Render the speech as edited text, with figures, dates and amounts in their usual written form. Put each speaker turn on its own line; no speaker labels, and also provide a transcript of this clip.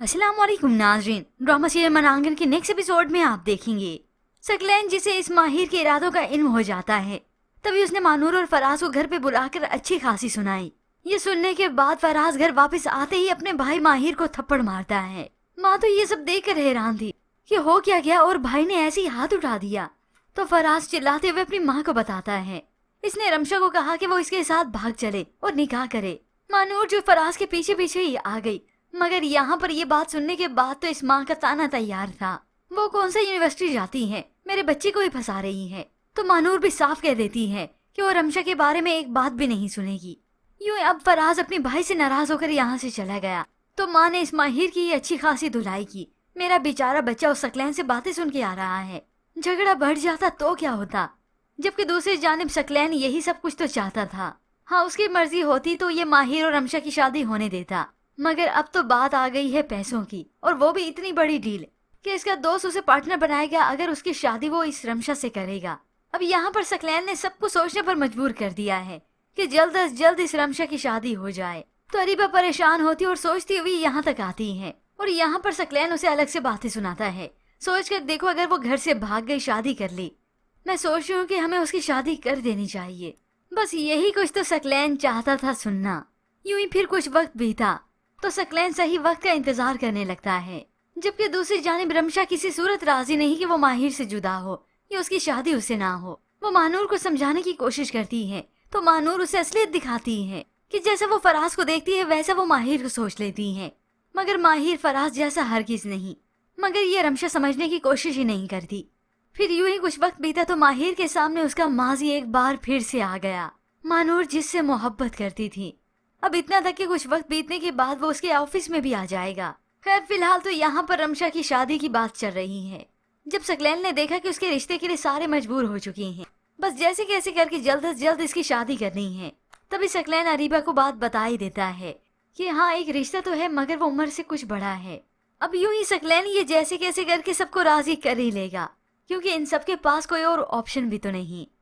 अस्सलाम वालेकुम नाज़रीन, ड्रामा सीरियल मनांगन के नेक्स्ट एपिसोड में आप देखेंगे सकलैन जिसे इस माहिर के इरादों का इल्म हो जाता है। तभी उसने मानूर और फराज को घर पे बुलाकर अच्छी खासी सुनाई। ये सुनने के बाद फराज घर वापस आते ही अपने भाई माहिर को थप्पड़ मारता है। माँ तो ये सब देखकर हैरान थी कि हो क्या गया और भाई ने ऐसे ही हाथ उठा दिया। तो फराज चिल्लाते हुए अपनी माँ को बताता है। इसने रमशा को कहा कि वो इसके साथ भाग चले और निकाह करे। मानूर जो फराज के पीछे पीछे ही आ गई, मगर यहाँ पर ये बात सुनने के बाद तो इस माँ का ताना तैयार था। वो कौन सा यूनिवर्सिटी जाती है, मेरे बच्चे को ही फंसा रही है। तो मानूर भी साफ कह देती है कि वो रमशा के बारे में एक बात भी नहीं सुनेगी। यूं अब फराज अपने भाई से नाराज होकर यहाँ से चला गया। तो माँ ने इस माहिर की अच्छी खासी धुलाई की। मेरा बेचारा बच्चा उस सकलैन से बातें सुन के आ रहा है। झगड़ा बढ़ जाता तो क्या होता, जबकि दूसरी जानिब सकलैन यही सब कुछ तो चाहता था। हाँ, उसकी मर्जी होती तो ये माहिर और रमशा की शादी होने देता, मगर अब तो बात आ गई है पैसों की, और वो भी इतनी बड़ी डील कि इसका दोस्त उसे पार्टनर बनाएगा अगर उसकी शादी वो इस रमशा से करेगा। अब यहाँ पर सकलैन ने सबको सोचने पर मजबूर कर दिया है कि जल्द अज जल्द इस रमशा की शादी हो जाए। तो अरीबा परेशान होती और सोचती हुई यहाँ तक आती है, और यहाँ पर सकलैन उसे अलग से बातें सुनाता है। सोच कर देखो, अगर वो घर से भाग गई, शादी कर ली, मैं सोच रही हूँ कि हमें उसकी शादी कर देनी चाहिए। बस यही कुछ तो सकलैन चाहता था सुनना। यूं ही फिर कुछ वक्त बीता तो सकलैन सही वक्त का इंतजार करने लगता है, जबकि दूसरी जानिब रमशा किसी सूरत राजी नहीं कि वो माहिर से जुदा हो या उसकी शादी उससे ना हो। वो मानूर को समझाने की कोशिश करती है तो मानूर उसे असलियत दिखाती है कि जैसा वो फराज को देखती है वैसा वो माहिर को सोच लेती है, मगर माहिर फराज जैसा हरगिज नहीं। मगर ये रमशा समझने की कोशिश ही नहीं करती। फिर यूं ही कुछ वक्त बीता तो माहिर के सामने उसका माजी एक बार फिर से आ गया। मानूर जिससे मोहब्बत करती थी, अब इतना तक कि कुछ वक्त बीतने के बाद वो उसके ऑफिस में भी आ जाएगा। खैर फिलहाल तो यहाँ पर रमशा की शादी की बात चल रही है। जब सकलैन ने देखा कि उसके रिश्ते के लिए सारे मजबूर हो चुके हैं, बस जैसे कैसे करके जल्द से जल्द इसकी शादी करनी है, तभी सकलैन अरीबा को बात बता ही देता है कि हाँ, एक रिश्ता तो है मगर वो उम्र से कुछ बड़ा है। अब यूं ही सकलैन ये जैसे कैसे करके सबको राजी कर ही लेगा, क्योंकि इन सबके पास कोई और ऑप्शन भी तो नहीं।